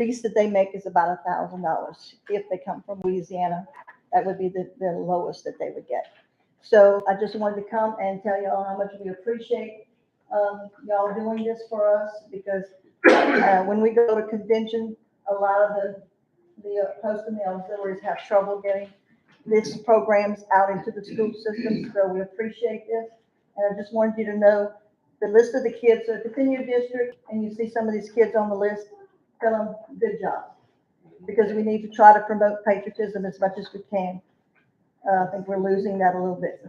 least that they make is about $1,000. If they come from Louisiana, that would be the lowest that they would get. So I just wanted to come and tell y'all how much we appreciate y'all doing this for us, because when we go to convention, a lot of the post and the auxiliaries have trouble getting these programs out into the school system, so we appreciate this. And I just wanted you to know the list of the kids, so if it's in your district and you see some of these kids on the list, tell them, good job. Because we need to try to promote patriotism as much as we can. I think we're losing that a little bit.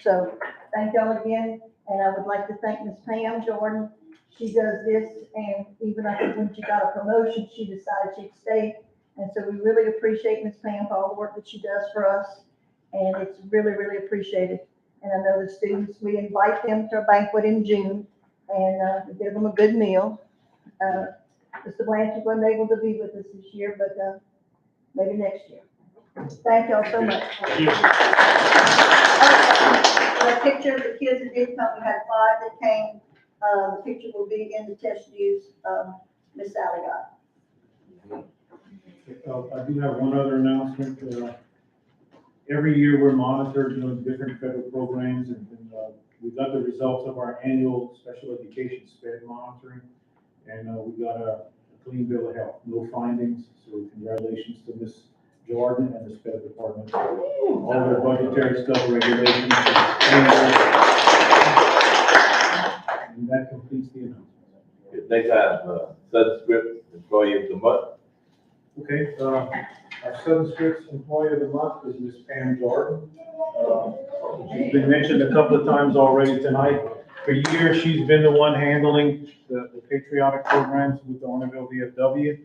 So thank y'all again, and I would like to thank Ms. Pam Jordan. She does this, and even I think when she got a promotion, she decided she'd stay. And so we really appreciate Ms. Pam for all the work that she does for us, and it's really, really appreciated. And I know the students, we invite them to a banquet in June, and we give them a good meal. Mr. Blanchard wasn't able to be with us this year, but maybe next year. Thank y'all so much. A picture of the kids that did come, we had 5 that came. The picture will be in the test news, Miss Sally got. I do have one other announcement. Every year we're monitored doing different federal programs, and we got the results of our annual special education SPED monitoring, and we got a clean bill of health, no findings. So congratulations to Ms. Jordan and the SPED department. All their budgetary stuff, regulations, and that completes the announcement. Next item, Southern Scripts Employee of the Month. Okay, our Southern Scripts Employee of the Month is Ms. Pam Jordan. She's been mentioned a couple of times already tonight. For years, she's been the one handling the patriotic programs with the Ornerville VFW.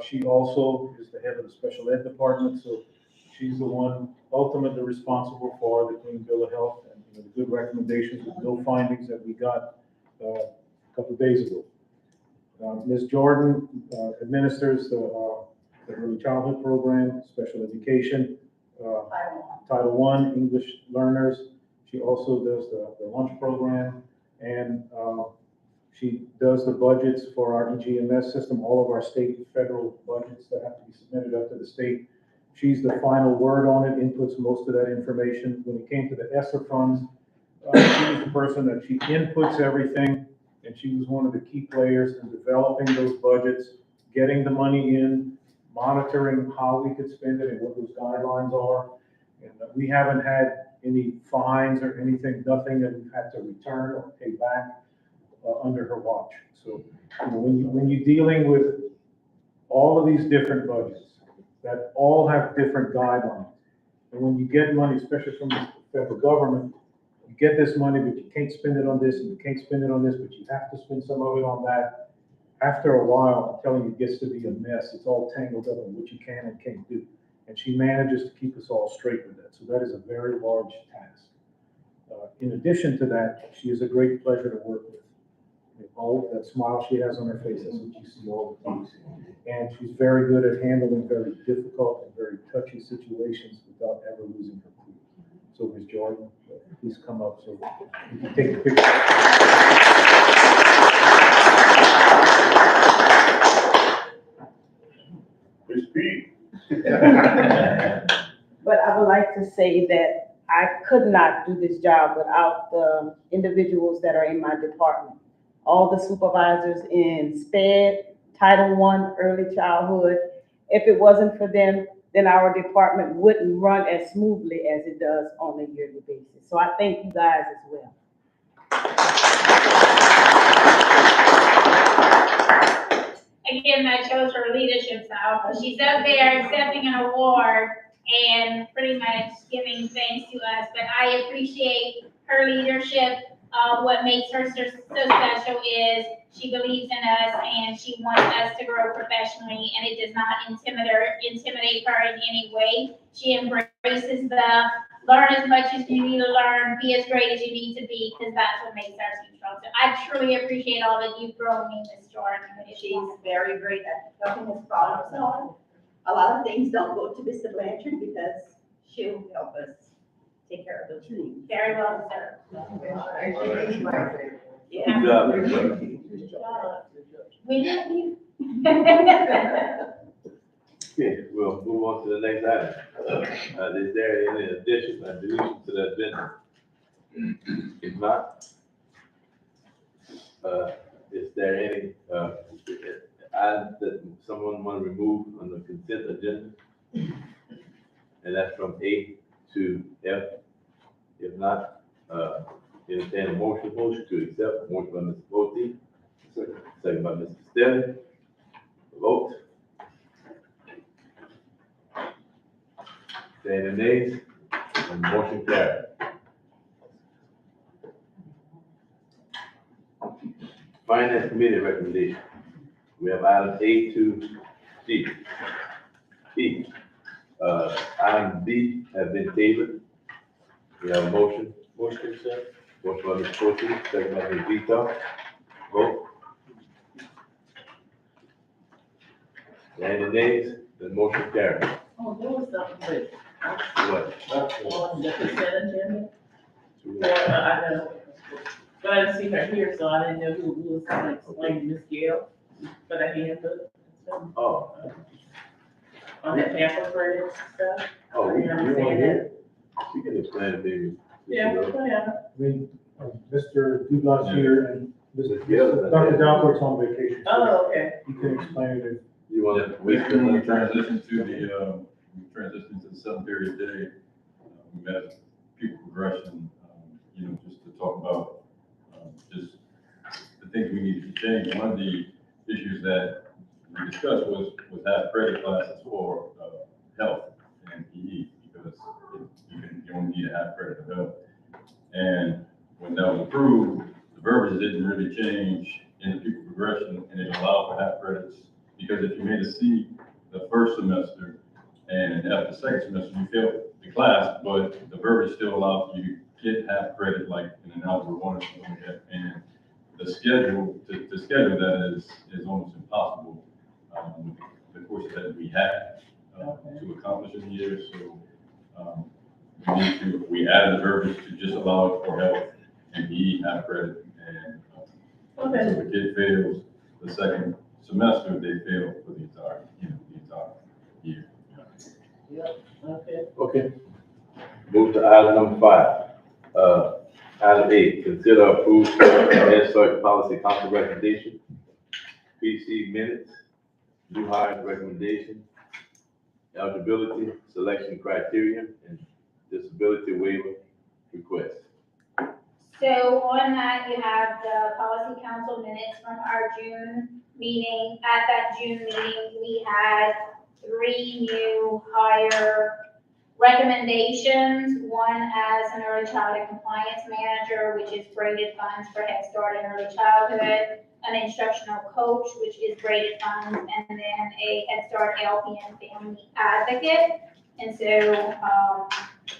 She also is the head of the special ed department, so she's the one ultimately responsible for the clean bill of health and the good recommendations with no findings that we got a couple of days ago. Ms. Jordan administers the early childhood program, special education, Title I, English learners. She also does the lunch program, and she does the budgets for our EGMS system, all of our state and federal budgets that have to be submitted up to the state. She's the final word on it, inputs most of that information. When it came to the ESSER funds, she was the person that she inputs everything, and she was one of the key players in developing those budgets, getting the money in, monitoring how we could spend it and what those guidelines are. And we haven't had any fines or anything, nothing that we've had to return or pay back under her watch. So when you're dealing with all of these different budgets that all have different guidelines, and when you get money, especially from the federal government, you get this money, but you can't spend it on this, and you can't spend it on this, but you have to spend some of it on that. After a while, I'm telling you, it gets to be a mess. It's all tangled up in what you can and can't do. And she manages to keep us all straight with that. So that is a very large task. In addition to that, she is a great pleasure to work with. All that smile she has on her face, that's what you see all the time. And she's very good at handling very difficult and very touchy situations without ever losing her cool. So Ms. Jordan, please come up so you can take a picture. But I would like to say that I could not do this job without the individuals that are in my department. All the supervisors in SPED, Title I, early childhood. If it wasn't for them, then our department wouldn't run as smoothly as it does on a yearly basis. So I thank you guys as well. Again, that shows her leadership style. She's up there accepting an award and pretty much giving thanks to us. But I appreciate her leadership. What makes her so special is she believes in us and she wants us to grow professionally, and it does not intimidate her in any way. She embraces the learn as much as you need to learn, be as great as you need to be, because that's what makes our team strong. So I truly appreciate all that you've grown me, Ms. Jordan. She's very great at helping us problem solve. A lot of things don't go to Mr. Blanchard because she'll help us take care of those things. Very well deserved. Yeah. We love you. Okay, we'll move on to the next item. Is there any addition or deletion to the agenda? If not, is there any, items that someone want to remove on the consent agenda? And that's from A to F. If not, entertain a motion to accept. Motion by Mr. Bolte, second by Mr. Stelling. Vote. Any nays? And motion carried. Finance Committee recommendation. We have items A to G. E. Item B has been tabled. We have a motion. Motion to accept. Motion by Mr. Bolte, second by Ms. Vito. Vote. Any nays? The motion carried. Oh, there was something, What? but on the consent agenda, I know, but I didn't see her here, so I didn't know who was going to explain Ms. Gail, but I hand up. Oh, On that pamper credits stuff. oh, You you understand want to that? hear? She can explain it, maybe. Yeah, whatever. I mean, Mr. Dublas here and Yeah. Dr. Dalport's on vacation. Oh, okay. He can explain it if You want to wait Basically, when we till transition to the 7:30 day, we met people progression, just to talk about, just the things we needed to change. One of the issues that we discussed was have credit classes for, health and PE, because you only need to have credit for health. And when that was approved, the verbiage didn't really change in the people progression, and it allowed for half credits. Because if you made a C the first semester and after the second semester, you failed the class, but the verbiage still allows you to get half credit like in an algebra 1 or something like that. And the schedule, to schedule that is almost impossible, with the courses that we have to accomplish in the year. So we added the verbiage to just allow it for health and PE half credit. And so the kid fails the second semester, they fail for the entire year. Okay. Okay. Move to item number 5. Item A, consider approve Search Policy Council recommendation, PC minutes, new hires recommendation, eligibility, selection criteria, and disability waiver request. So on that, you have the policy council minutes from our June meeting. At that June meeting, we had 3 new hire recommendations. One as an early childhood compliance manager, which is graded funds for Head Start and early childhood, an instructional coach, which is graded funds, and then a Head Start LPN family advocate. And so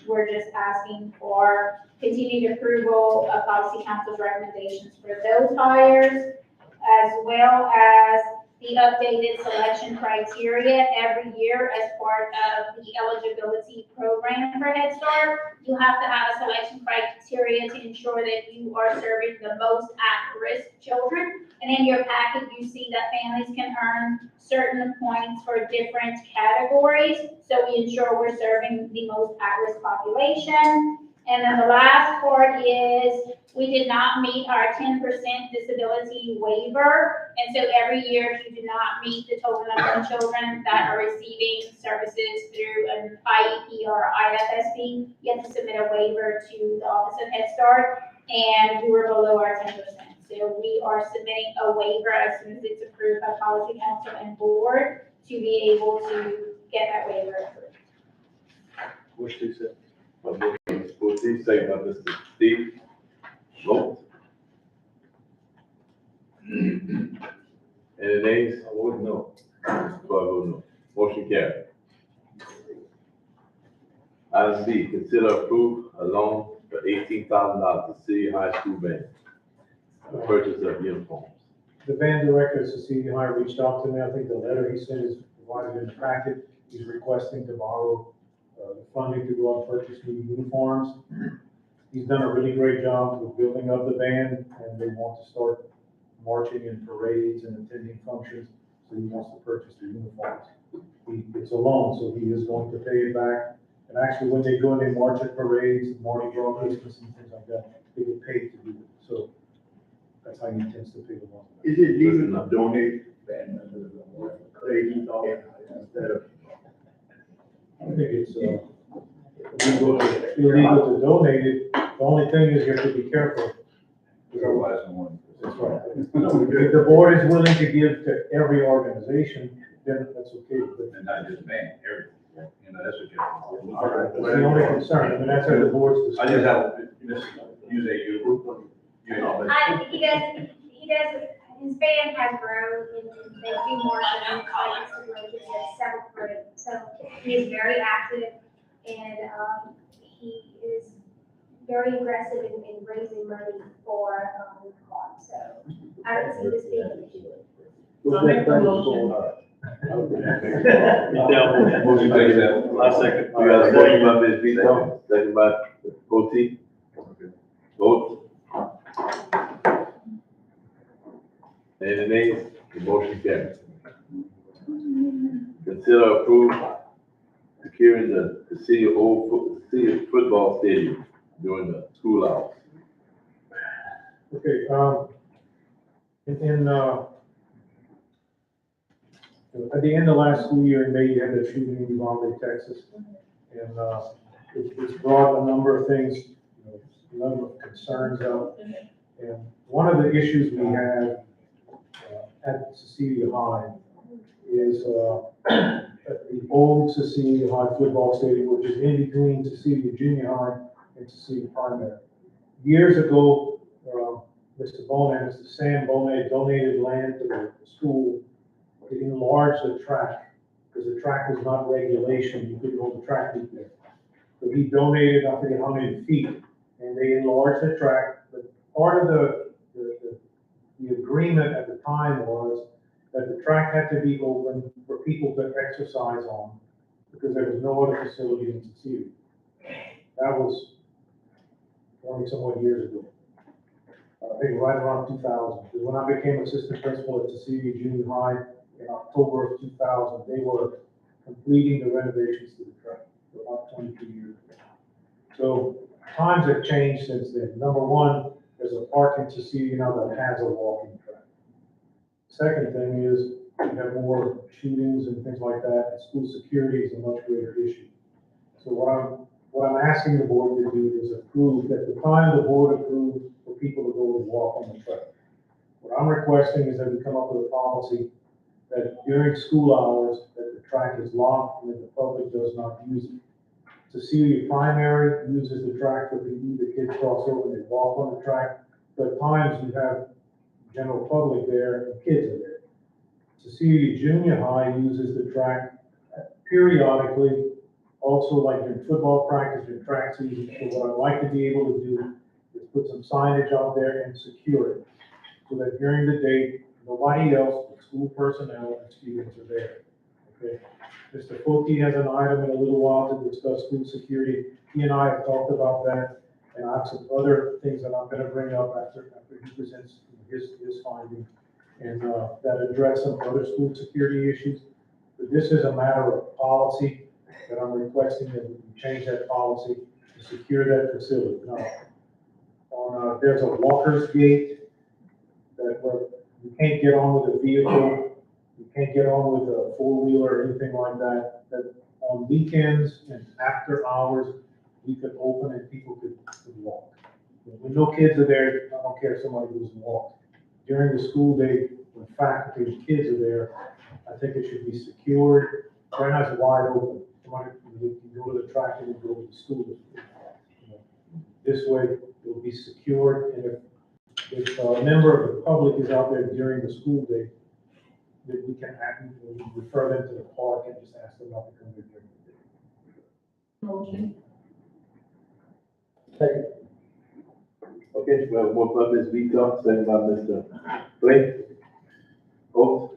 we're just asking for continued approval of policy council's recommendations for those hires, as well as the updated selection criteria every year as part of the eligibility program for Head Start. You have to have a selection criteria to ensure that you are serving the most at-risk children. And in your packet, you see that families can earn certain points for different categories. So we ensure we're serving the most at-risk population. And then the last part is we did not meet our 10% disability waiver. And so every year, if you do not meet the total number of children that are receiving services through an IEP or IFSP, you have to submit a waiver to the Office of Head Start, and we were below our 10%. So we are submitting a waiver as soon as it's approved by Policy Council and Board to be able to get that waiver approved. Which they said? Second by Mr. Steve. Vote. Any nays? I vote no. Mr. Clark vote no. Motion carried. Item B, consider approve a loan for $18,000 to City High School band. The purchase of uniforms. the band director, Cecilia High, reached out to me. I think the letter he sent is provided in the packet. He's requesting to borrow the funding to go and purchase new uniforms. He's done a really great job with building up the band, and they want to start marching in parades and attending functions. so he wants to purchase the uniforms. It's a loan, so he is going to pay it back. And actually, when they go and they march at parades, Mardi Gras, Christmas and things like that, they get paid to do it. So that's how he intends to pay the loan. Is it legal to donate band members or ladies or instead of? I think it's, illegal to donate it. The only thing is you have to be careful. Otherwise, no one. That's right. If the board is willing to give to every organization, then that's okay. But And not just band, everything. You know, that's what you're. all right, that's the only concern. I mean, that's at the board's I just discretion. have, use a, you know, He does, his band has grown and they do more than like he has several parades. So he is very active and, he is very aggressive in raising money for, the cause. So I don't see this being an issue. I'll make the motion. Motion by Ms. I second. We got a motion by Ms. Vito, second by Booty. Vote. Any nays? The motion carries. Consider approve securing the city city football stadium during the school hours. Okay, at the end of last school year in May, you had a shooting in Uvalde, Texas. And, it's brought a number of things, a number of concerns up. And one of the issues we have at Cecilia High is at the old Cecilia High football stadium, which is in between Cecilia Junior High and Cecilia Primary. Years ago, Mr. Sam Bonet donated land to the school to enlarge the track, because the track was not regulation, you couldn't hold the track meet there. So he donated, I forget how many feet, and they enlarged the track, but part of the agreement at the time was that the track had to be open for people to exercise on, because there was no other facility in Cecilia. That was 20 some odd years ago. I think right around 2000, because when I became assistant principal at Cecilia Junior High in October of 2000, they were completing the renovations to the track for about 22 years ago. So times have changed since then. Number one, there's a park in Cecilia now that has a walking track. Second thing is we have more shootings and things like that, and school security is a much greater issue. So what I'm asking the board to do is approve, at the time the board approved for people to go and walk on the track. What I'm requesting is that we come up with a policy that during school hours, that the track is locked and that the public does not use it. Cecilia Primary uses the track for the kids cross over and they walk on the track, but at times you have general public there and kids are there. Cecilia Junior High uses the track periodically, also like in football practice or track season. So what I'd like to be able to do is put some signage out there and secure it, so that during the day, nobody else but school personnel and students are there. Okay. Mr. Fulke has an item in a little while to discuss school security. He and I have talked about that, and I have some other things that I'm gonna bring up after he presents his findings, and that address some other school security issues. But this is a matter of policy that I'm requesting that we change that policy to secure that facility. Now, there's a walker's gate that where you can't get on with a vehicle, you can't get on with a four-wheeler or anything like that, that on weekends and after hours, we could open and people could walk. When no kids are there, I don't care if somebody goes and walks. During the school day, when faculty and kids are there, I think it should be secured. Right now it's wide open. Somebody can go to the track and go to the school. This way, it will be secured, and if a member of the public is out there during the school day, that we can refer them to the park and just ask them not to come there during the day. Motion. Second. Okay, we have a motion by Ms. Vito, second by Mr. Blake. Vote.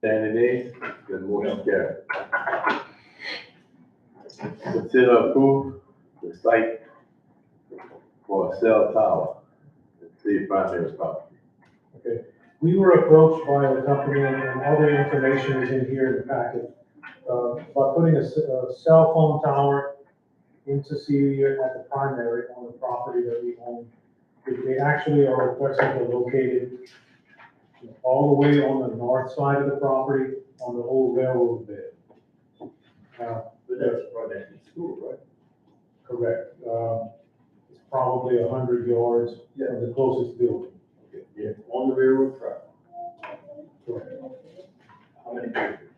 Any nays? The motion carries. Consider approve the site for a cell tower, the city primary property. Okay. We were approached by a company, and all the information is in here in the packet, by putting a cell phone tower into Celia at the primary on the property that we own. They actually are requesting to locate it all the way on the north side of the property on the old railroad bed. But that's right next to school, right? Correct. It's probably 100 yards from the closest building. Yeah, on the railroad track. Correct. How many acres?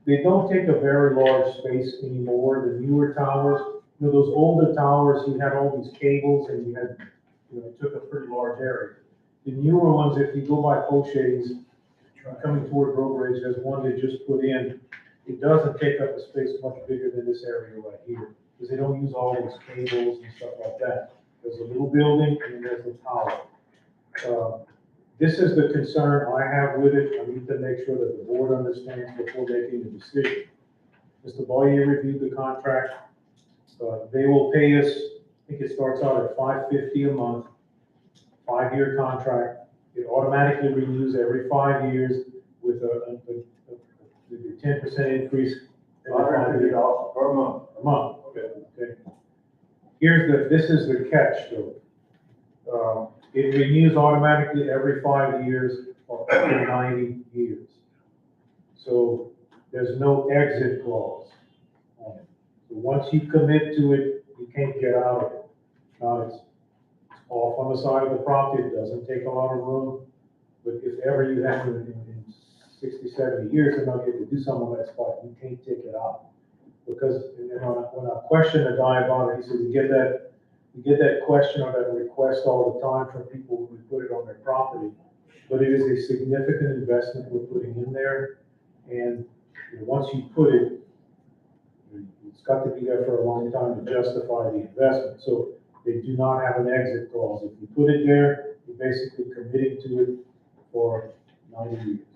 They don't take a very large space anymore. The newer towers, you know, those older towers, you had all these cables and you had, you know, it took a pretty large area. The newer ones, if you go by Poche's, coming toward Road Bridge, there's one they just put in. It doesn't take up a space much bigger than this area right here, because they don't use all these cables and stuff like that. There's a little building and then there's the tower. This is the concern I have with it. I need to make sure that the board understands before making a decision. Mr. Boyer reviewed the contract. They will pay us, I think it starts out at $550 a month, 5-year contract. It automatically renews every 5 years with a 10% increase every 5 years. $550 per month. A month. Okay. This is the catch though. It renews automatically every 5 years or up to 90 years. So there's no exit clause on it. So once you commit to it, you can't get out of it. Now it's off on the side of the property, it doesn't take a lot of room. But if ever you have in 60, 70 years, and I'll get to do something on that spot, you can't take it out. Because when I question a guy about it, he said, we get that question or that request all the time from people when we put it on their property. But it is a significant investment we're putting in there. And once you put it, it's got to be there for a long time to justify the investment. So they do not have an exit clause. If you put it there, you're basically committing to it for 90 years.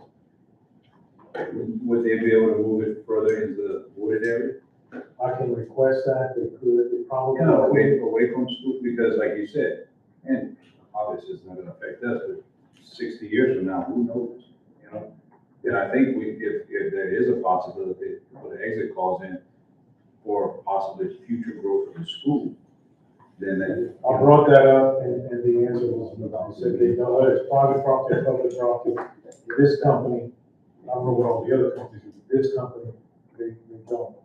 Would they be able to move it further into the wooded area? I can request that, they could, they probably No, could. away from school, because like you said, and obviously it's not gonna affect us, but 60 years from now, who knows, you know? And I think if there is a possibility to put an exit clause in for possibly future growth of the school, then that. I brought that up and the answer was no. They said they know whether it's private property, public property. This company, I don't know what all the other companies do, but this company, they don't.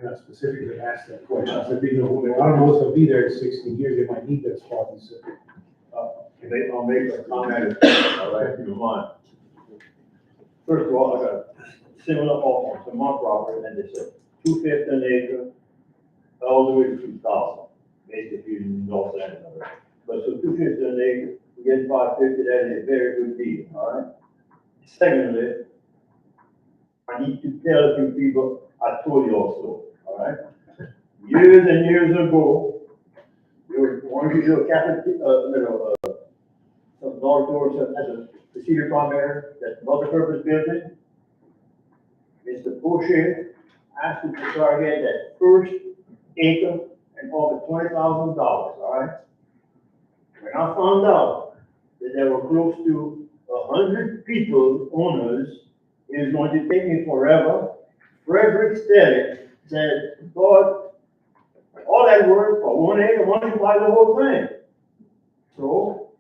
I'm not specifically asked that question. I said, I don't know what's gonna be there in 60 years, they might need that spot, he said. I'll make a comment, all right, if you don't mind. First of all, I got a similar offer to my property, and they said $250 an acre, all the way to 2,000, basically in north end of it. But so $250 an acre, we get $550, that is a very good deal, all right? Secondly, I need to tell a few people, I told you also, all right? Years and years ago, we were going to do a Catholic, some auditorium as a procedure primary, that multi-purpose building. Mr. Boucher asked me to target that first acre and offered $20,000, all right? When I found out that there were close to 100 people, owners, it was going to take me forever. Frederick Stelly said, God, all that work for 1 acre, why don't you buy the whole thing? So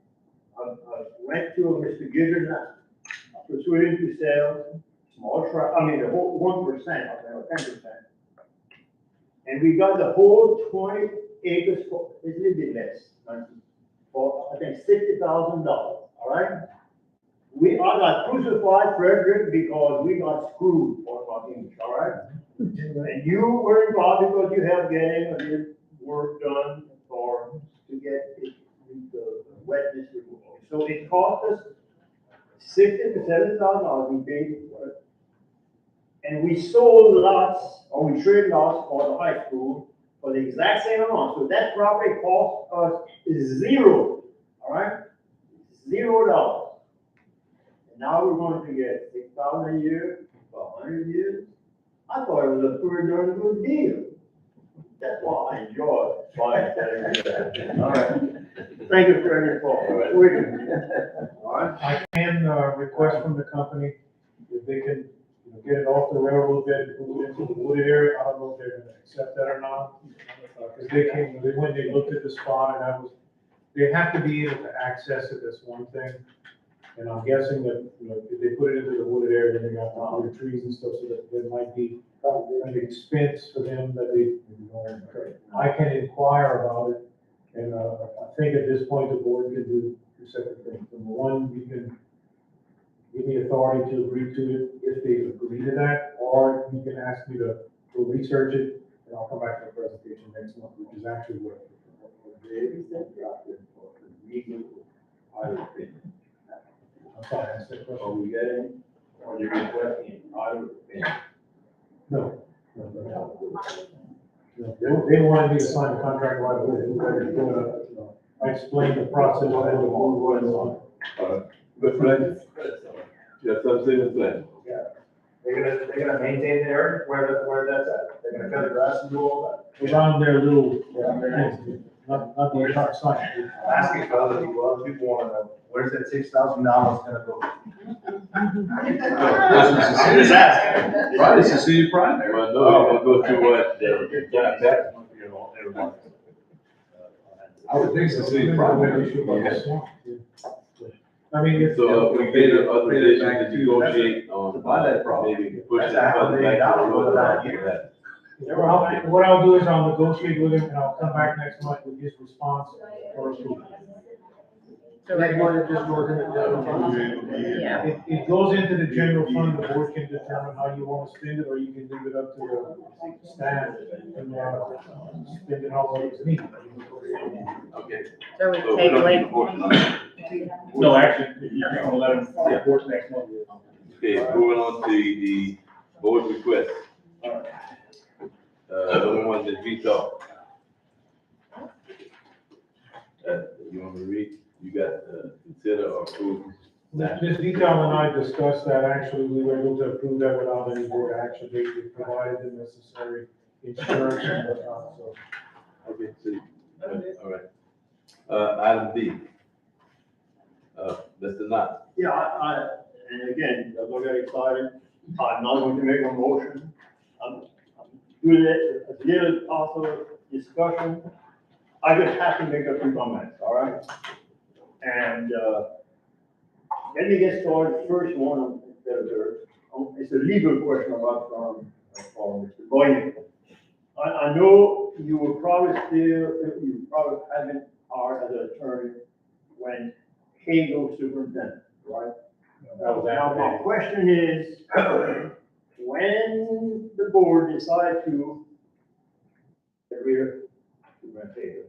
I went to Mr. Gizzard, I persuaded him to sell small tract, the whole 1%, or 10%. And we got the whole 20 acres for, it's a little bit less, for, I think, $60,000, all right? I got crucified, Frederick, because we got screwed for my English, all right? And you were involved because you helped getting this work done to get the wetness removed. So it cost us $60,000 to $70,000 we paid for it. And we sold lots, or we traded lots for the high school for the exact same amount. So that property cost us $0, all right? $0. And now we're going to get $6,000 a year for 100 years. I thought it was a pretty darn good deal. That's why I enjoy telling you that. All right. Thank you for your call. All right. I can, request from the company if they can, you know, get it off the rail a little bit, move it into the wooded area. I don't know if they're gonna accept that or not. Cause they came, when they looked at the spot and that was, they have to be able to access it, that's one thing. And I'm guessing that, you know, if they put it into the wooded area, then they got all the trees and stuff, so that there might be an expense for them that they, I can inquire about it. And, I think at this point, the board can do two separate things. Number one, you can give me authority to agree to it if they agree to that, or you can ask me to research it, and I'll come back to a presentation next month, which is actually what. I'm sorry, I said question. Are we getting, are you requesting either opinion? No. They wanted me to sign the contract right away. I explained the process. I had the board was Good friend. You have something to say, Mr. Glenn? They're gonna maintain the area where that's at. They're gonna cut the grass and do all that. around their little, not the entire site. I'm asking for other people wanna know, where's that $6,000 gonna go? I'm just asking. Right, it's a city primary. Well, no, we'll go through what, that, I would think it's a city primary. I mean, if. so we get an authorization to negotiate on. to buy that property. Maybe push it. That's $500 million further back to over that. What I'll do is I'll negotiate with him and I'll come back next month with his response for approval. Next one, it just goes in the general fund. Yeah. It goes into the general fund, the board can determine how you want to spend it, or you can leave it up to the staff and, spend it however it's needed. Okay. So we So take don't away. need a motion on that. No, actually, you're gonna let them report next month. Okay, moving on to the board request. Number one is veto. You want me to read? You got, consider or approve. Ms. Detail and I discussed that, actually, we were able to approve that without any board action, they provided the necessary insurance and whatnot, so. Okay, so, all right. Item D. Mr. Knott. Yeah, and again, don't get excited, I'm not going to make a motion. I'm doing it, a little also discussion. I just have to make a few comments, all right? And, let me get started, first one, it's a legal question about, from Mr. Boyd. I know you were probably haven't hired as an attorney when Hago superintendent, right? Now, my question is, when the board decided to get rid of Superintendent Hago,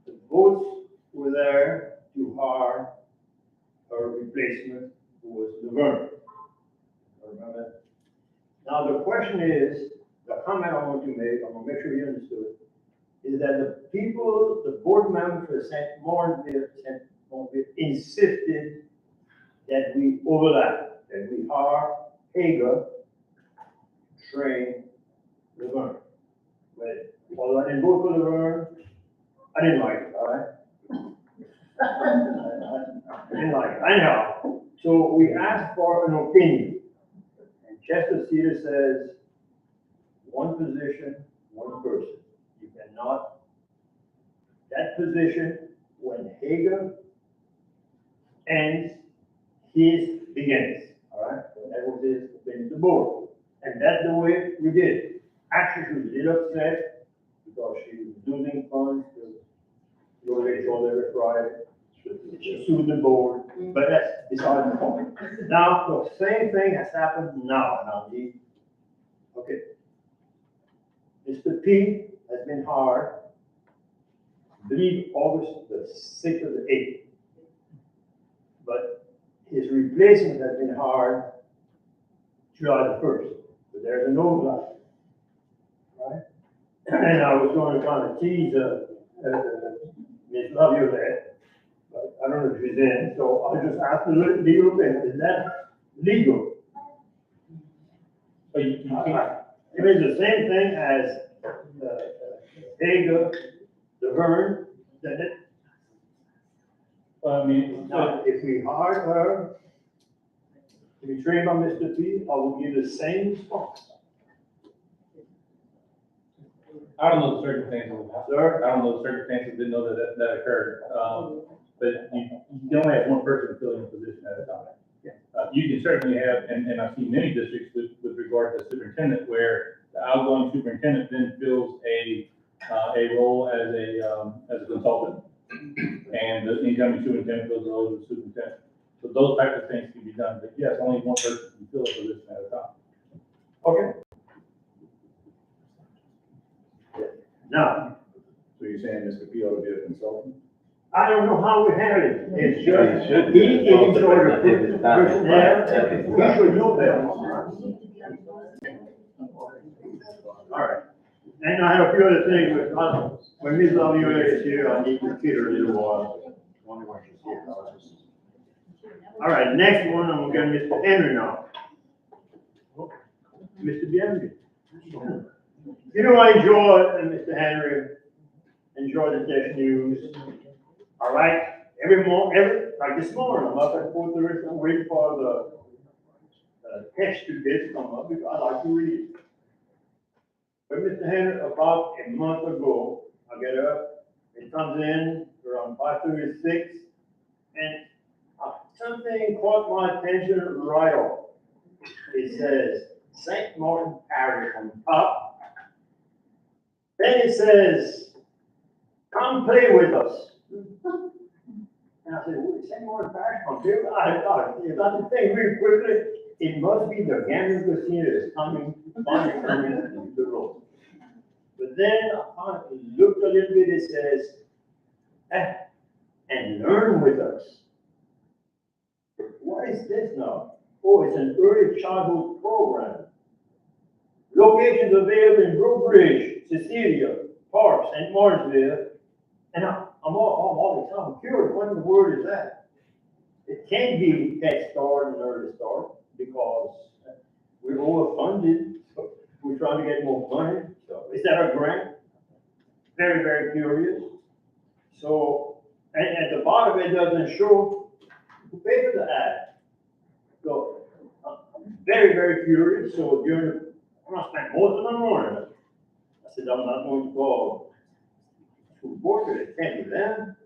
the votes were there to hire her replacement, who was Laverne. Remember that? Now, the question is, the comment I want to make, I'm gonna make sure you understood, is that the people, the board members for St. Martinville insisted that we overlap, that we hire Hager, train Laverne. But although I didn't vote for Laverne, I didn't like it, all right? I didn't like it. Anyhow, so we asked for an opinion. And Chester Cedar says, one position, one person. You cannot, that position, when Hager ends, his begins, all right? So that was his opinion to the board. And that's the way we did it. Actually, she was a little upset because she was losing funds to go to control every Friday. She sued the board, but that's beside the point. Now, the same thing has happened now. Okay. Mr. P has been hired, I believe August the 6th or the 8th. But his replacement has been hired July the 1st. But there's an overlap, right? And I was going to kind of tease Ms. Laviolette, but I don't know if she's in, so I just asked the legal thing, is that legal? But you can't, It is the same thing as Hager, the Vern, I mean, now, if we hire her, to be trained by Mr. P, I will give the same response. I don't know the circumstances. Sir? I don't know the circumstances, didn't know that occurred. But you only have one person filling the position at a time. You can certainly have, and I've seen many districts with regard to superintendent, where the outgoing superintendent then fills a role as a consultant. And the incoming superintendent fills the role of the superintendent. So those types of things can be done, but yes, only one person can fill a position at a time. Okay. Now, So you're saying Mr. P ought to be a consultant? I don't know how we handle it. It's He just, should. he is sort of personnel, he should know better. All right. And I have a few other things, but when Ms. Laviola is here, I need to kid her a little while. Only when she's here. All right, next one, I'm gonna get Mr. Henry now. Mr. Henry. You know, I enjoy, Mr. Henry, enjoy the tech news. All right, like this morning, I'm up at 4:30, I'm waiting for the text to get come up, because I like to read. But Mr. Henry, about a month ago, I get up, it comes in around 5:36, and something caught my attention right off. It says St. Martin Parish on top. Then it says, come play with us. And I said, what is St. Martin Parish on play with us? I thought, if I could think really quickly, it must be the gambling casino that's coming into the road. But then I looked a little bit, it says, and learn with us. What is this now? Oh, it's an early childhood program. Locations available in Brooklyn, Cecilia, Park, St. Martinsville. And I'm all curious, what in the world is that? It can't be Head Start and Early Start because we're overfunded. So we're trying to get more money. So is that a grant? Very, very curious. So, and at the bottom it doesn't show who paid for the ad. So I'm very, very curious. So when I spent most of the morning, I said, I'm not going to call school board, it can't be them.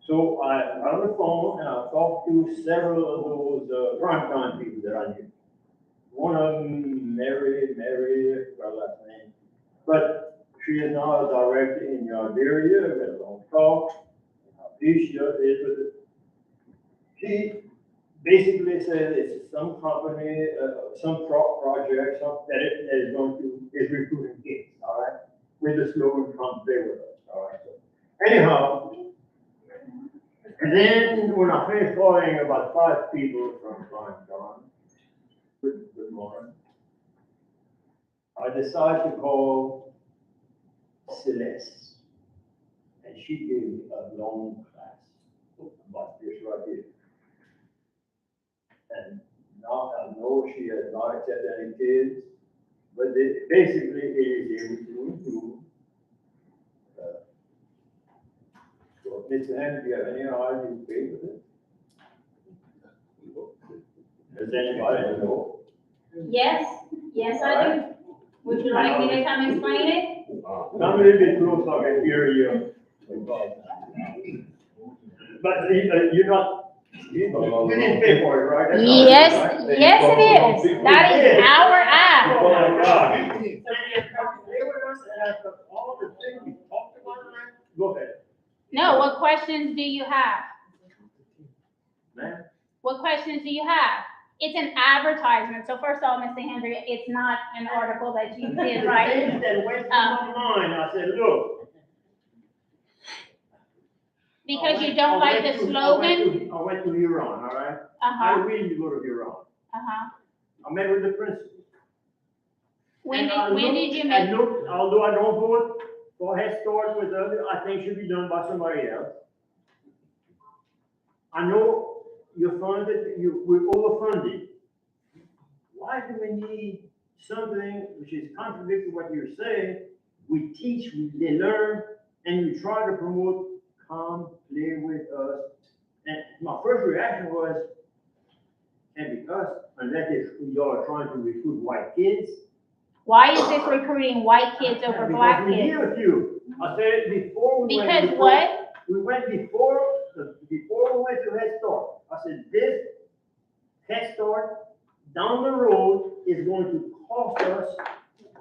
So I got on the phone and I talked to several of those primetime people that I knew. One of them, Mary, her last name. But she is now a director in Yarderia, we had a long talk. Alicia is with it. She basically said it's some company, some project, that is recruiting kids, all right? With the slogan, come play with us, all right? So anyhow, and then when I finished calling about 5 people from John, good morning, I decided to call Celeste. And she gave me a long class about this right here. And now I know she has not accepted any kids, but basically it is able to improve. So, Mr. Henry, do you have any idea who paid for this? Does anybody know? Yes, I do. Would you like me to come explain it? Come a little bit close so I can hear you. But you're not, you didn't pay for it, right? That's not it, Yes, right? yes it is. That is our ad. Oh my God. All the things we talked about tonight, go ahead. No, what questions do you have? Ma'am? What questions do you have? It's an advertisement, so first of all, Mr. Hendry, it's not an article that you did write. Things that went through my mind, I said, look. Because you don't like the slogan? I went to Huron, all right? I Uh-huh, really go to Huron. uh-huh. I met with the principal. When And did you I make, looked, although I don't vote for Head Start with others, I think should be done by somebody else. I know you're funded, we're overfunded. Why do we need something which is contradictory to what you're saying, we teach, they learn, and we try to promote, come, play with us. And my first reaction was, and because, unless y'all are trying to recruit white kids. Why is this recruiting white kids over black Because we kids? hear a few. I said it before we went. Because what? We went before we went to Head Start. I said, this Head Start down the road is going to cost us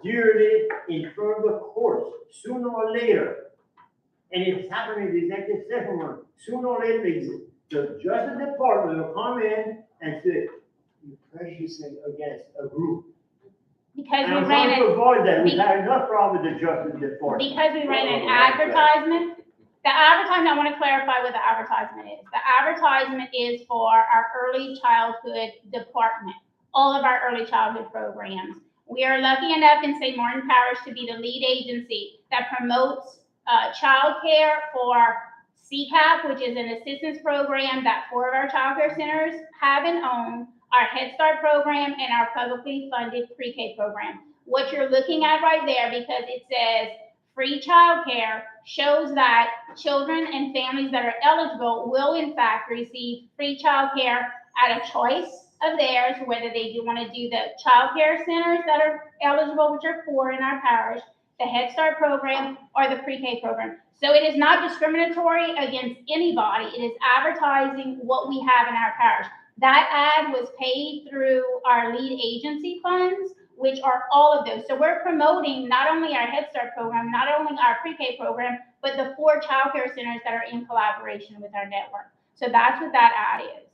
dearly in further course, sooner or later. And it's happening in the executive session one. Sooner or later, the Justice Department will come in and say, you're prejudicing against a group. Because And we I'm trying ran to an, avoid that. We've had enough problem with the Justice Department. because we ran an advertisement. The advertisement, I want to clarify what the advertisement is. The advertisement is for our early childhood department, all of our early childhood programs. We are lucky enough in St. Martin Parish to be the lead agency that promotes childcare for CCAP, which is an assistance program that 4 of our childcare centers have and own, our Head Start program, and our publicly funded pre-K program. What you're looking at right there, because it says free childcare, shows that children and families that are eligible will in fact receive free childcare at a choice of theirs, whether they do want to do the childcare centers that are eligible, which are 4 in our parish, the Head Start program, or the pre-K program. So it is not discriminatory against anybody. It is advertising what we have in our parish. That ad was paid through our lead agency funds, which are all of those. So we're promoting not only our Head Start program, not only our pre-K program, but the 4 childcare centers that are in collaboration with our network. So that's what that ad is.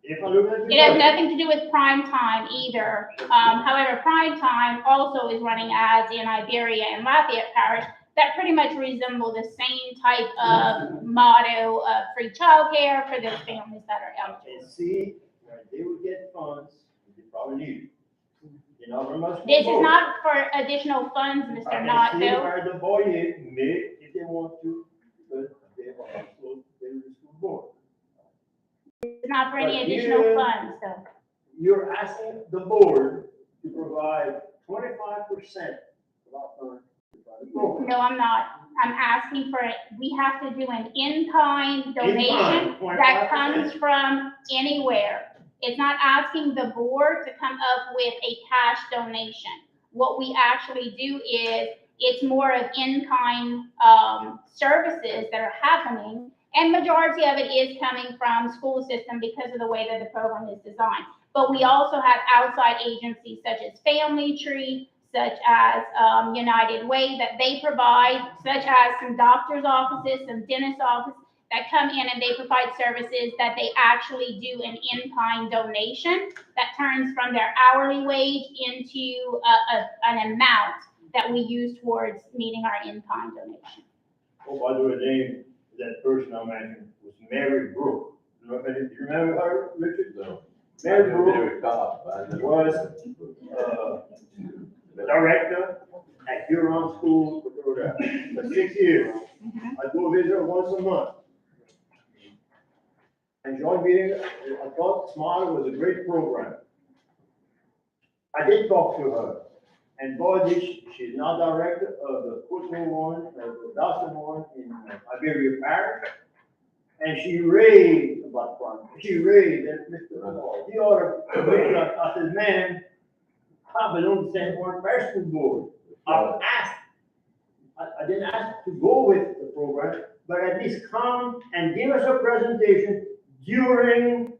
If I look at It has nothing to do with prime time either. However, prime time also is running ads in Iberia and Lafayette Parish that pretty much resemble the same type of motto of free childcare for those families that are eligible. and see, where they would get funds, they probably need it. You know, from us. This is not for additional funds, Mr. I can see Knoxville. where the boy may, if they want to, because they are also, they're the school board. It's not for any But additional here- funds, so. You're asking the board to provide 25% of our funds. No, I'm not. I'm asking for it. We have to do an in-kind donation In-kind, that 25%. comes from anywhere. It's not asking the board to come up with a cash donation. What we actually do is, it's more of in-kind services that are happening, and majority of it is coming from school system because of the way that the program is designed. But we also have outside agencies such as Family Tree, such as United Way that they provide, such as some doctor's offices, some dentist offices that come in and they provide services that they actually do an in-kind donation that turns from their hourly wage into an amount that we use towards meeting our in-kind donation. Oh, by the way, name, that person I mentioned was Mary Brook. Do you remember her, Richard? No. Mary Brook Very tough, I know. was, the director at Huron School for 6 years. I go visit her once a month. Enjoyed meeting her. I thought Smart was a great program. I did talk to her, and boy, she's now director of the Football one, the Dawson one in Iberia Parish. And she raved about fun. She raved that Mr. Hall, he ought to, I said, man, I belong to St. Martin Parish School Board. I asked, I didn't ask to go with the program, but at least come and give us a presentation during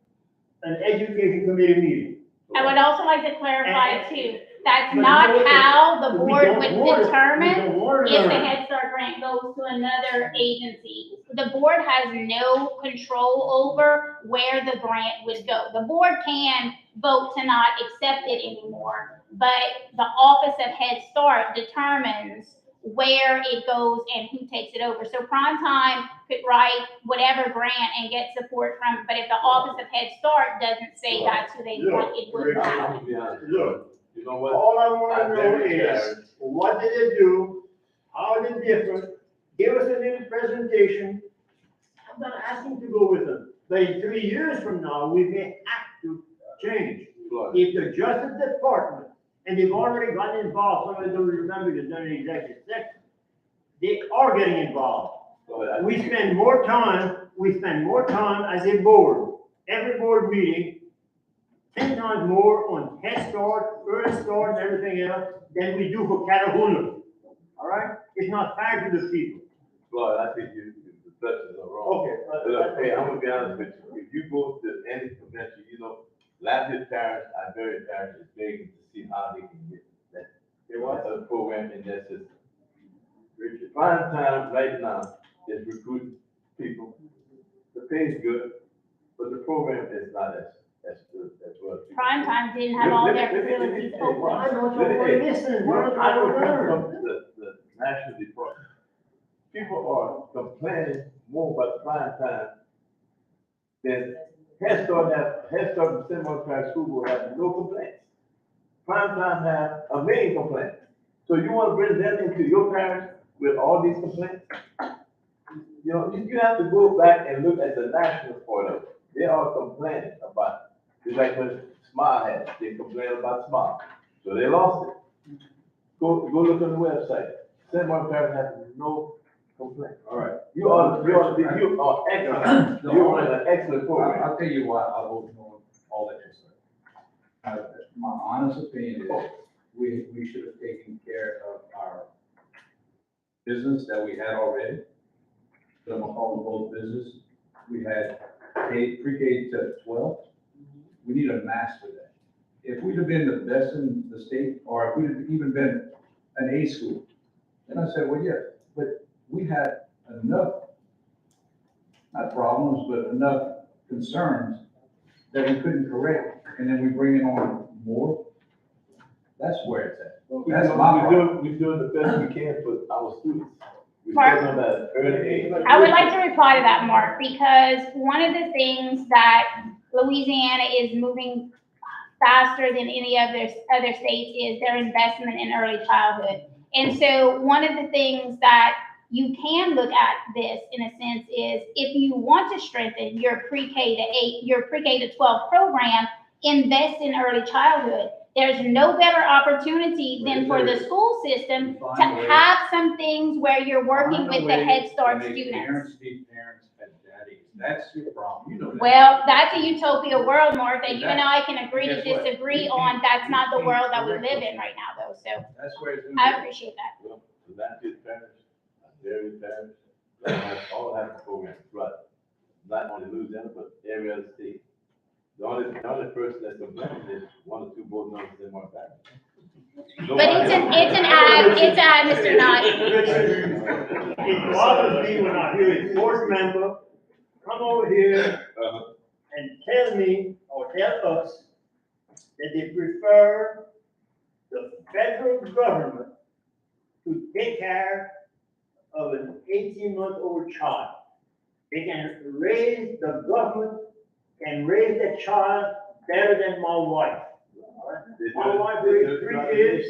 an education committee meeting. I would also like to clarify too, that's But not no, how the we board don't would want it. We determine don't want it. if the Head Start grant goes to another agency. The board has no control over where the grant would go. The board can vote to not accept it anymore, but the Office of Head Start determines where it goes and who takes it over. So Primetime could write whatever grant and get support from, but if the Office of Head Start doesn't say that's who they want, it would not. I'm gonna be honest. Look, You know what? all I want to know I'm very is, tired. what did it do? How is it different? Give us a little presentation. I'm not asking to go with them, but in 3 years from now, we may have to change. Floyd, If the Justice Department and they've already gotten involved, some of those remember during the executive session. They are getting involved. We spend more time as a board, every board meeting, 10 times more on head start, early start, and everything else than we do for Catahoula. All right? It's not fair to the people. Well, I think the perceptions are wrong. Okay. Look, hey, I'm gonna be honest with you. If you go to any convention, Lafayette Parish, Iberia Parish is begging to see how they can get that. They want a program in their system. Prime time right now is recruiting people. The pay is good, but the program is not as good as well. Prime time didn't have all their facilities open. I know what you're missing. What are I you don't learn? come from the national department. People are complaining more about prime time than Head Start and Seminole Parish School will have no complaints. Prime time have a million complaints. So you want to bring them into your parish with all these complaints? You have to go back and look at the national point of it. They are complaining about it. It's like when Smile had, they complained about Smile. So they lost it. Go look on the website. Seminole Parish has no complaint. All right. You are excellent. You're running an excellent program. I'll tell you why I vote no on all that you said. My honest opinion is, we should have taken care of our business that we had already. I'm gonna call them both business. We had pre-K to 12. We need to master that. If we'd have been the best in the state, or if we'd have even been an A school, then I said, well, yeah, but we had enough, not problems, but enough concerns that we couldn't correct, and then we bring in on more. That's where it's at. That's my problem. We're doing the best we can for our students. We're Mark? still on that early age. I would like to reply to that, Mark, because one of the things that Louisiana is moving faster than any of their other states is their investment in early childhood. And so one of the things that you can look at this in a sense is if you want to strengthen your pre-K to 8, your pre-K to 12 program, invest in early childhood. There's no better opportunity than for the school system to have some things where you're working with the Head Start students. Parents need parents and daddies. That's your problem. You know that. Well, that's a utopia world, Mark, that you and Exactly. I can agree to Guess what? disagree on. That's not the world that we live in right now, though, so That's where it's. I appreciate that. Well, the Lafayette Parish, Iberia Parish, all have a program, but not only Louisiana, but every other state. The only person that's complaining is one or two board members in one parish. But it's an ad, Mr. Knott. It bothers me when I hear a board member come over here and tell me, or tell us, that they prefer the federal government to take care of an 18-month-old child. The government can raise that child better than my wife. My wife raised 3 kids.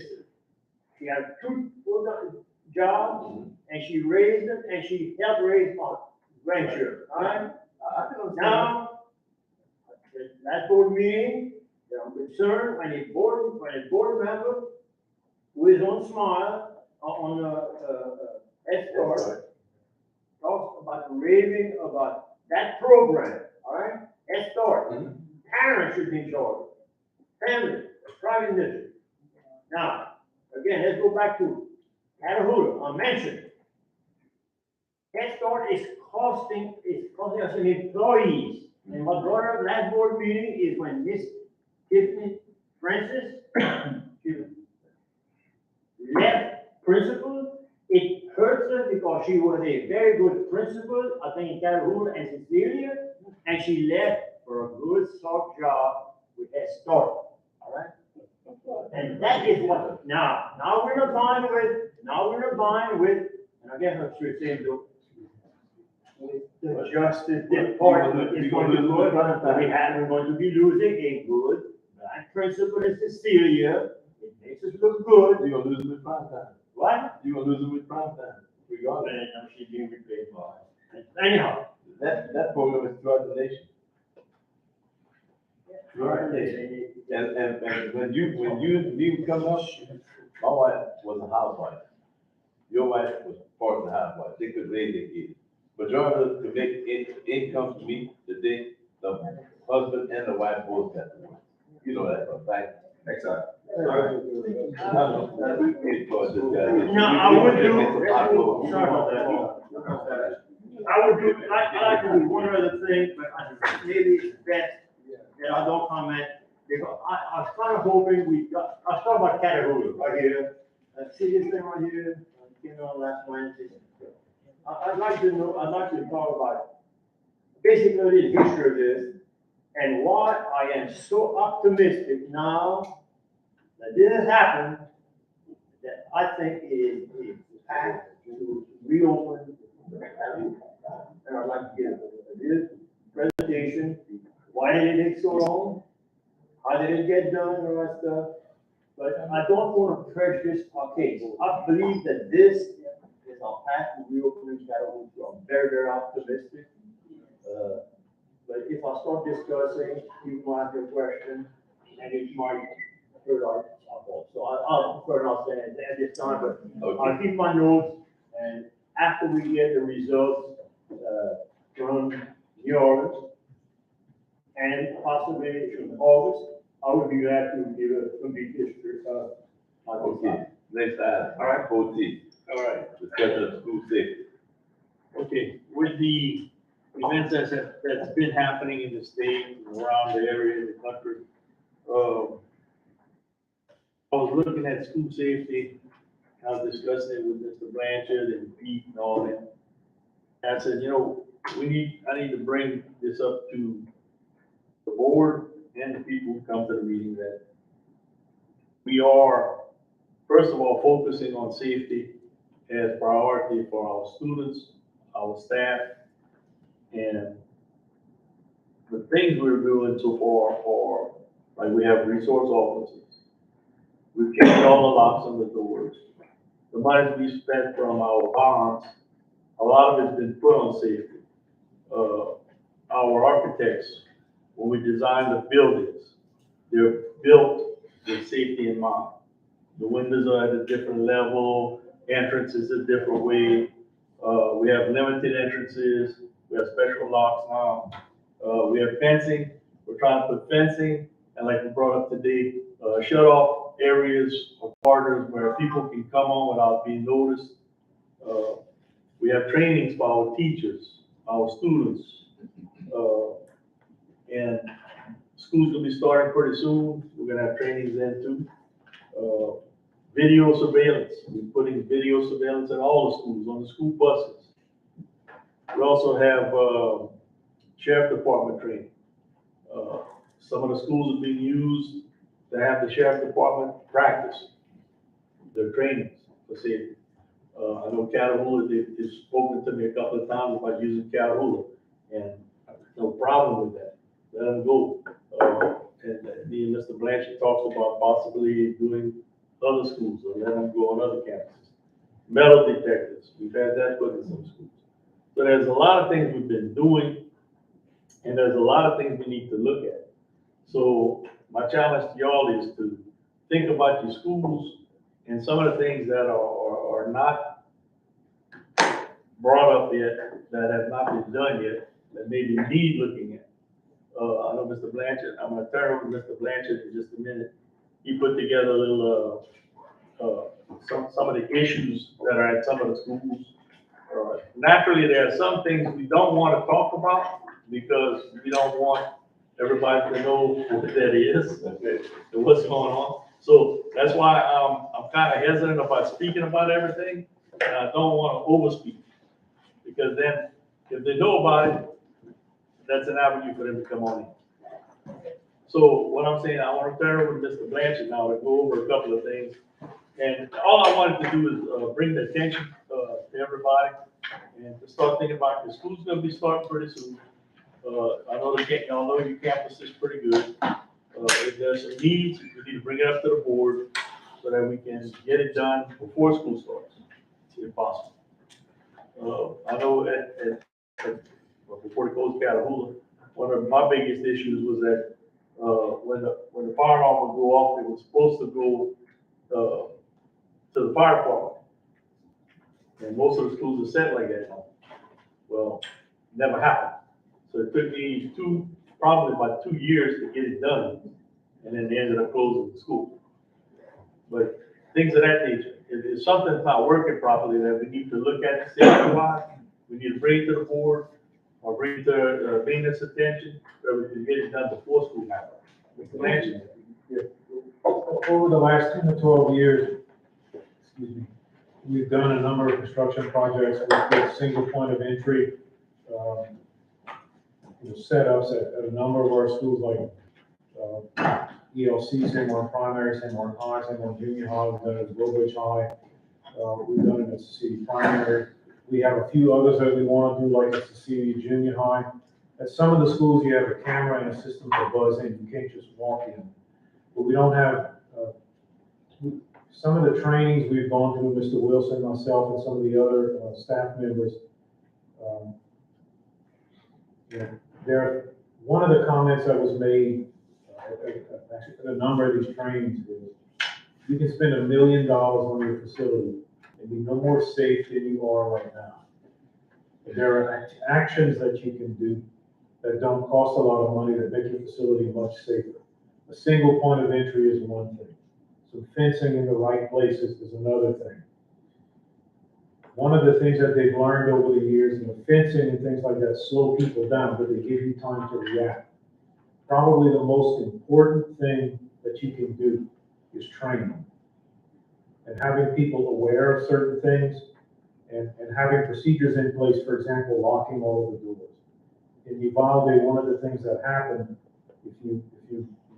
She had 2 full-time jobs, and she raised them, and she helped raise my grandchildren, all right? Now, at that board meeting, I'm concerned when a board member who is on Smile, on Head Start, talks about raving about that program, all right? Head Start. Parents should be in charge. Family, private district. Now, again, let's go back to Catahoula. I mentioned Head Start is costing us some employees. And what brought up last board meeting is when Miss Tiffany Francis she left principal. It hurts her because she was a very good principal, I think in Catahoula and Cecilia, and she left for a good soft job with Head Start. All right? And that is what, now we're not buying with, and I guess I should say the Justice Department is going to lose, we're going to be losing a good black principal in Cecilia. It makes us look good. You're gonna lose them with prime time. What? You're gonna lose them with prime time, regardless. And she's being replaced by. Anyhow, That program is throughout the nation. And when you come up, my wife was a housewife. Your wife was part of the housewife. They could raise their kids. But in order to make income to me today, the husband and the wife both got to work. You know that for a fact. Exactly. No, I would do, sorry about that. I would do, I like to do one other thing, but maybe it's best that I don't comment. Because I was kind of hoping I was talking about Catahoula right here. See this thing right here, came on last Wednesday. I'd like to talk about basically the history of this and why I am so optimistic now that this has happened, that I think it is a path to reopen. And I'd like to give this presentation, why did it take so long? How did it get done, and all that stuff? But I don't want to prejudice our case. I believe that this is our path to reopening Catahoula. I'm very, very optimistic. But if I start discussing, people might have a question, and it might hurt our fault. So I'll prefer not saying it at this time, but I'll keep my notes, and after we get the results from New Orleans, and possibly from August, I would be glad to give a complete history of Okay, next item. All right. 14, All right. discussion of school safety. Okay, with the events that's been happening in the state, and around the area, in the country, I was looking at school safety, I was discussing it with Mr. Blanchard and Pete and all that. And I said, I need to bring this up to the board and the people who come to the meeting, that we are, first of all, focusing on safety as priority for our students, our staff, and the things we're doing so far are, like, we have resource officers. We've kept all the locks on the doors. The money we spent from our bonds, a lot of it's been put on safety. Our architects, when we design the buildings, they're built with safety in mind. The windows are at a different level, entrance is a different way. We have limited entrances, we have special locks now. We have fencing, we're trying to put fencing, and like we brought up today, shut off areas or corridors where people can come on without being noticed. We have trainings for our teachers, our students, and school's gonna be starting pretty soon. We're gonna have trainings then too. Video surveillance, we're putting video surveillance in all the schools, on the school buses. We also have sheriff department training. Some of the schools are being used to have the sheriff department practice their trainings for safety. I know Catahoula, they've spoken to me a couple of times about using Catahoula, and no problem with that. Let them go. And me and Mr. Blanchard talks about possibly doing other schools, or let them go on other campuses. Metal detectors, we've had that put in some schools. So there's a lot of things we've been doing, and there's a lot of things we need to look at. So my challenge to y'all is to think about your schools and some of the things that are not brought up yet, that have not been done yet, that maybe need looking at. I know Mr. Blanchard, I'm gonna turn over to Mr. Blanchard in just a minute. He put together a little, some of the issues that are at some of the schools. Naturally, there are some things we don't want to talk about because we don't want everybody to know what that is and what's going on. So that's why I'm kind of hesitant about speaking about everything. And I don't want to overspeak, because then if they know about it, that's an avenue for them to come on in. So what I'm saying, I want to turn over to Mr. Blanchard now to go over a couple of things. And all I wanted to do is bring the attention to everybody and to start thinking about the school's going to be starting pretty soon. I know y'all know your campus is pretty good. If there's some needs, we need to bring it up to the board so that we can get it done before school starts, if possible. I know before it goes to Catahoula, one of my biggest issues was that when the fire alarm would go off, it was supposed to go, to the fire department. And most of the schools are set like that. Well, never happened. So it took me probably about 2 years to get it done. And then they ended up closing the school. But things of that nature, if something's not working properly, that we need to look at safety-wise, we need to bring it to the board or bring it to maintenance attention, so we can get it done before school happens. Mr. Blanchard? Over the last 10 to 12 years, excuse me, we've done a number of construction projects with single point of entry, setups at a number of our schools like ELC, St. Mark Primary, St. Mark High, St. Mark Junior High, we've done it at Woodbridge High, we've done it at Cecilia Primary. We have a few others that we want to do, like at Cecilia Junior High. At some of the schools, you have a camera and a system for buzzing, you can't just walk in. But we don't have, some of the trainings we've gone through, Mr. Wilson, myself, and some of the other staff members, one of the comments that was made, actually, a number of these trainings is, you can spend $1 million on your facility and be no more safe than you are right now. But there are actions that you can do that don't cost a lot of money that make your facility much safer. A single point of entry is one thing. Some fencing in the right places is another thing. One of the things that they've learned over the years, fencing and things like that slow people down, but they give you time to react. Probably the most important thing that you can do is training. And having people aware of certain things and having procedures in place, for example, locking all of the doors. In Uvalde, one of the things that happened,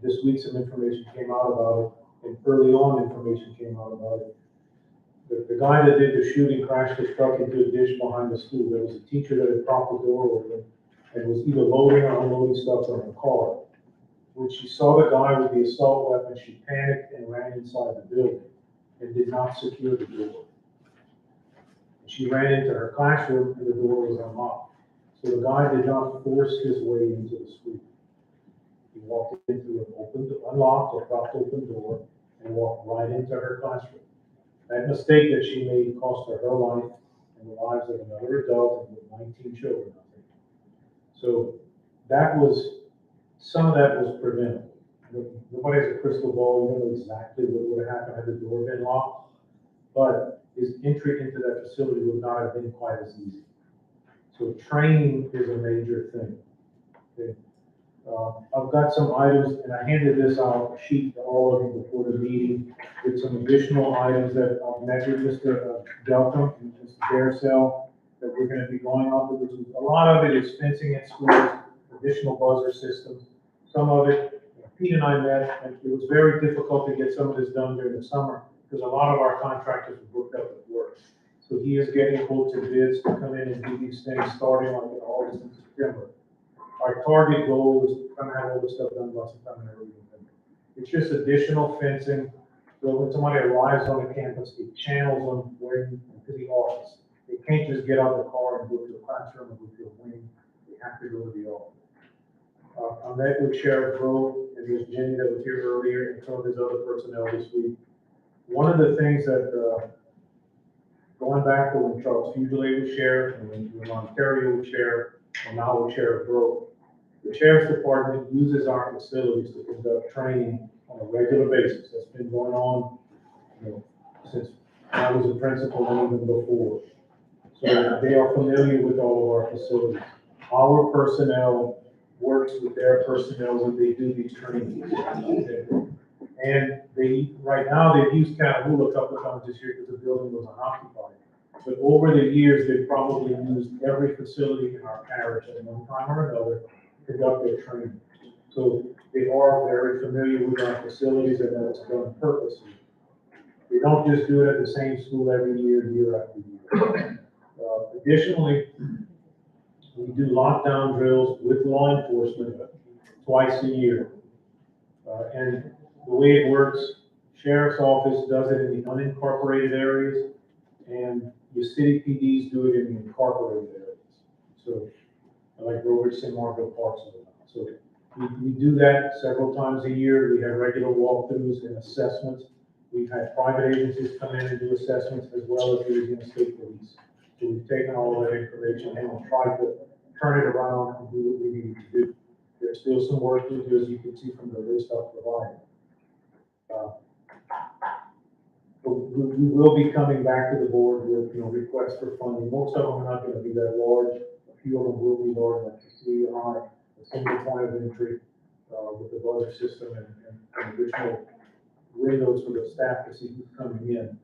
this week some information came out about it, and early on information came out about it. The guy that did the shooting crashed his truck into a ditch behind the school. There was a teacher that had propped the door open and was either loading or unloading stuff from her car. When she saw the guy with the assault weapon, she panicked and ran inside the building and did not secure the door. She ran into her classroom and the door was unlocked. So the guy did not force his way into the school. He walked into an unlocked or propped open door and walked right into her classroom. That mistake that she made cost her life and the lives of another adult and with 19 children, I think. So some of that was preventable. Nobody has a crystal ball, you don't know exactly what would have happened had the door been locked, but his entry into that facility would not have been quite as easy. So training is a major thing. Okay. I've got some items, and I handed this out, a sheet to all of you before the meeting, with some additional items that I've met with Mr. Delcom and Mr. Bearsell, that we're gonna be going off with. A lot of it is fencing at schools, additional buzzer systems. Some of it, Pete and I met, and it was very difficult to get some of this done during the summer, because a lot of our contractors were booked up with work. So he is getting quotes and bids to come in and do these things starting like in August and September. Our target goal is to kind of have all this stuff done by sometime in early November. It's just additional fencing, so when somebody arrives on the campus, it channels them where to the office. They can't just get out of the car and go to the classroom or go to a wing. They have to go to the office. I met with Sheriff Grove and Ms. Jenny that was here earlier and some of his other personnel this week. One of the things that, going back to when Charles Fugely was sheriff and when Ontario was sheriff and now with Sheriff Grove, the Sheriff's Department uses our facilities to conduct training on a regular basis. That's been going on, since I was a principal and even before. So they are familiar with all of our facilities. Our personnel works with their personnel when they do these trainings. And right now, they've used Catahoula a couple of times this year because the building was unoccupied. But over the years, they've probably used every facility in our parish at one time or another to conduct their training. So they are very familiar with our facilities and that it's done purposely. They don't just do it at the same school every year, year after year. Additionally, we do lockdown drills with law enforcement twice a year. And the way it works, Sheriff's Office does it in the unincorporated areas, and the city PDs do it in the incorporated areas. So, like Robert, St. Margaret, Parks, and so We do that several times a year. We have regular walkthroughs and assessments. We've had private agencies come in and do assessments as well as Louisiana State Police. So we've taken all of that information and tried to turn it around and do what we need to do. There's still some work to do, as you can see from the list I've provided. But we will be coming back to the board with, requests for funding. Most of them are not going to be that large. A few of them will be large, like the high, a single point of entry with the buzzer system and additional windows for the staff to see who's coming in.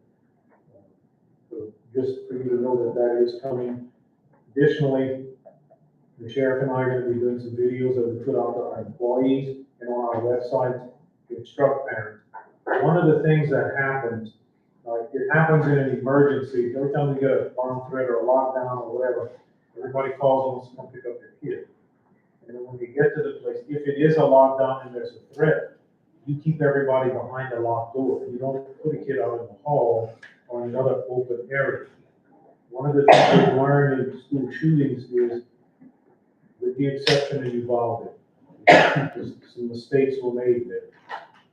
So just for you to know that that is coming. Additionally, the sheriff and I are going to be doing some videos that we put out to our employees and on our website to instruct parents. One of the things that happens, it happens in an emergency. Every time we get a bomb threat or a lockdown or whatever, everybody calls and wants to come pick up their kid. And then when we get to the place, if it is a lockdown and there's a threat, you keep everybody behind a locked door. You don't put a kid out in the hall or in another open area. One of the things we've learned in school shootings is, with the exception of Uvalde, some mistakes were made there.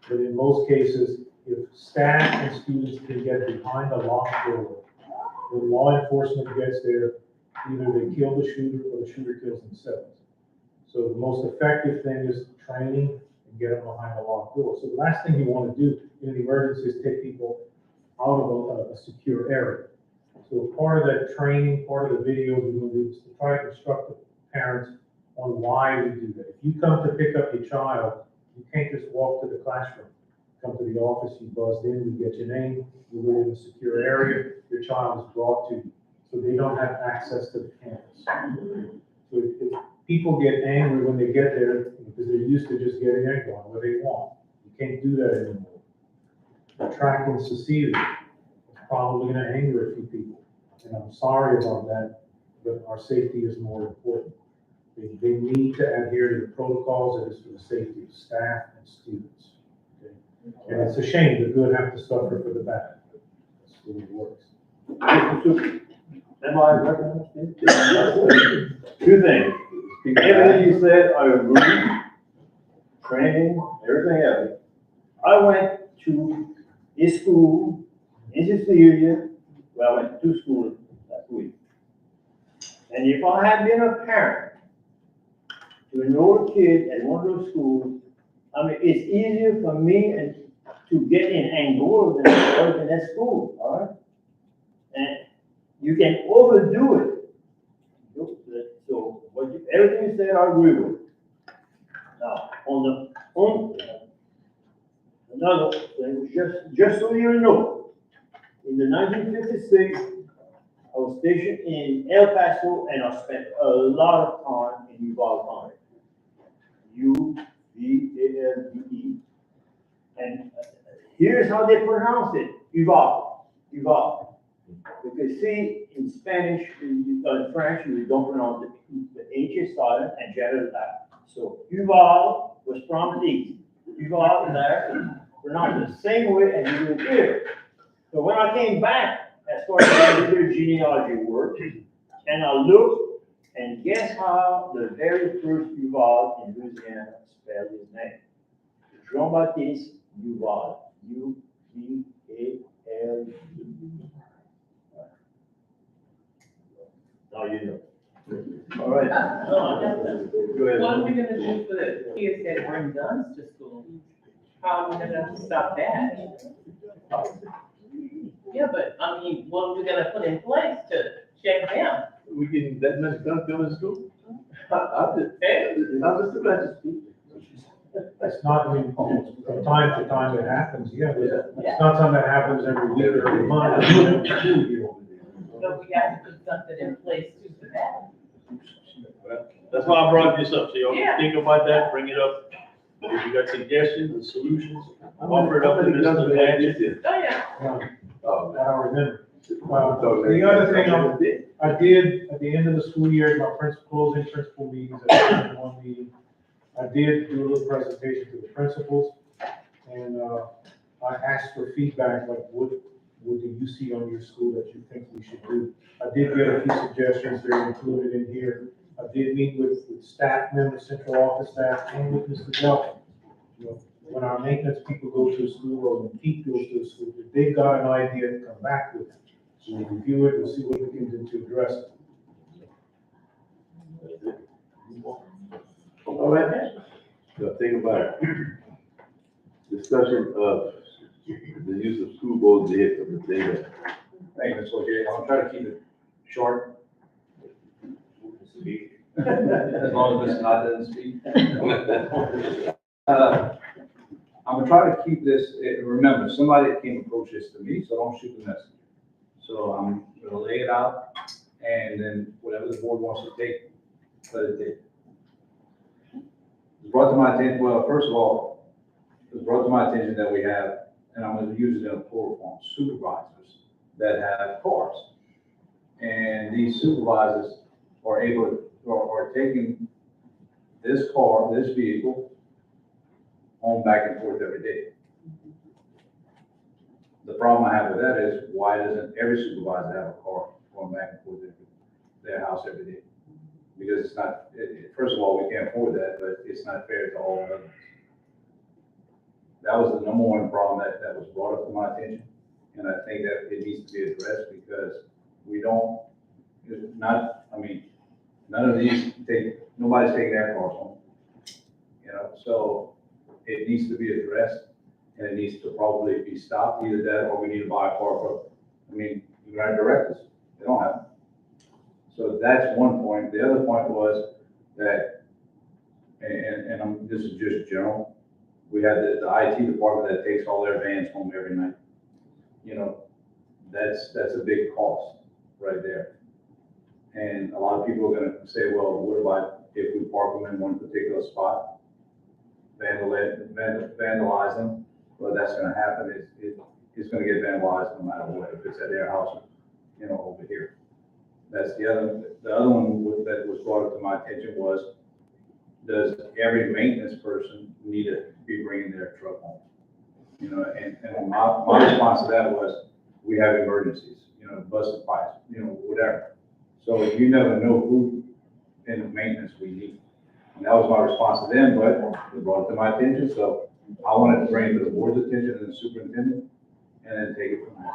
But in most cases, if staff and students can get behind a locked door, when law enforcement gets there, either they kill the shooter or the shooter kills themselves. So the most effective thing is training and get them behind a locked door. So the last thing you want to do in an emergency is take people out of a secure area. So part of that training, part of the videos we're going to do is to try to instruct the parents on why we do that. If you come to pick up your child, you can't just walk to the classroom. Come to the office, you buzzed in, you get your name, you live in a secure area, your child is brought to you. So they don't have access to the campus. So if people get angry when they get there because they're used to just getting in going where they want. You can't do that anymore. Attracting society is probably going to anger a few people. And I'm sorry about that, but our safety is more important. They need to adhere to the protocols that is for the safety of staff and students. Okay? And it's a shame the good have to suffer for the bad. That's the way it works. Am I recognizing? Two things. Everything you said, I agree. Training, everything else. I went to a school in Cecilia, where I went to school last week. And if I had been a parent to enroll a kid at one of those schools, I mean, it's easier for me and to get in Angola than it was in that school, all right? And you can overdo it. So everything you said, I agree with. Now, another thing, just so you know, in the 1956, I was stationed in El Paso, and I spent a lot of time in Uvalde County. U-V-A-L-D-E. And here's how they pronounce it, Uvalde. Because see, in Spanish, in French, you don't pronounce the H is silent and J is loud. So Uvalde was from the east. Uvalde there, pronounced the same way as you do here. So when I came back, I started doing genealogy work, and I looked, and guess how the very first Uvalde in Louisiana spelled his name? Jean-Baptiste Uvalde. U-V-A-L-D-E. Now you know. All right. Go ahead. What are we gonna do for the kids that bring guns to school? How are we gonna stop that? Yeah, but I mean, what are we gonna put in place to check them? We getting that much guns coming to school? I'm just about to speak. It's not, I mean, from time to time it happens, yeah, but it's not something that happens every week or every month. So we have to put something in place too for that. That's why I brought this up, so y'all Yeah. can think about that, bring it up. If you got suggestions and solutions, offer it up to Mr. Blanchard. Oh, yeah. Oh, I don't remember. The other thing I did at the end of the school year, my closing principal meetings, at one meeting, I did do a little presentation to the principals, and I asked for feedback, like what do you see on your school that you think we should do? I did get a few suggestions, they're included in here. I did meet with staff members, central office staff, and with Mr. Delphin. You know, when our maintenance people go to the school, or when Pete goes to the school, if they've got an idea to come back with it. So we'll review it, we'll see what we can do to address it. All right. So think about it. Discussion of the use of school board vehicles, the thing. Thank you, Ms. O'Shea. I'm gonna try to keep it short. As long as Mr. Knott doesn't speak. I'm gonna try to keep this, remember, somebody came approach this to me, so don't shoot the messenger. So I'm gonna lay it out, and then whatever the board wants to take, let it take. It's brought to my attention, well, first of all, it was brought to my attention that we have, and I'm gonna use it in a plural form, supervisors that have cars. And these supervisors are able, are taking this car, this vehicle, home back and forth every day. The problem I have with that is, why doesn't every supervisor have a car going back and forth to their house every day? Because it's not, first of all, we can't afford that, but it's not fair to all others. That was the number one problem that was brought up to my attention, and I think that it needs to be addressed, because we don't, none of these nobody's taking their cars home. You know, so it needs to be addressed, and it needs to probably be stopped, either that or we need to buy a car for, you got directors, they don't have them. So that's one point. The other point was that, this is just general, we have the IT department that takes all their vans home every night. You know, that's a big cost right there. And a lot of people are gonna say, well, what about if we park them in one particular spot, vandalize them? Well, that's gonna happen. It's gonna get vandalized no matter what, if it's at their house, you know, over here. That's the other one that was brought up to my attention was, does every maintenance person need to be bringing their truck home? You know, and my response to that was, we have emergencies, you know, busted pipes, you know, whatever. So you never know who in the maintenance we need. And that was my response to them, but they brought it to my attention, so I wanted to bring it to the board's attention and the superintendent, and then take it from there.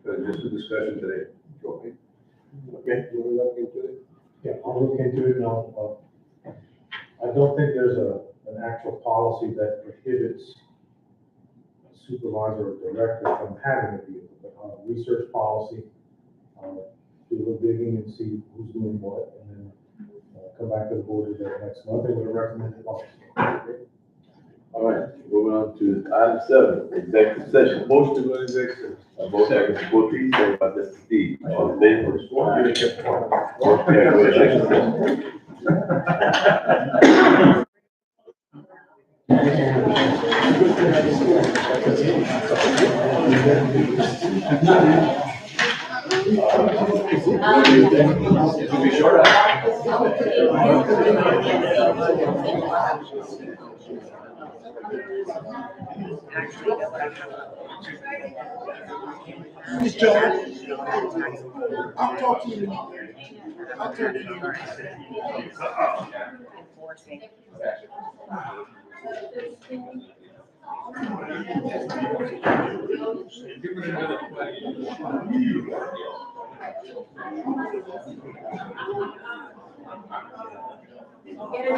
So just a discussion today. Okay. Okay, you want to look into it? Yeah, I'll look into it now. I don't think there's an actual policy that prohibits a supervisor or director from having a vehicle, but research policy, do a little digging and see who's doing what, and then come back to the board next month with a recommended policy. Okay? All right, moving on to item 7, executive session. Motion to go into executive session. Motion by Mr. Booty, second by Mr. Steve. All in favor? Motion carried. Go to executive session. Be short. Miss Jones, I'll talk to you. I'll turn it over. Get it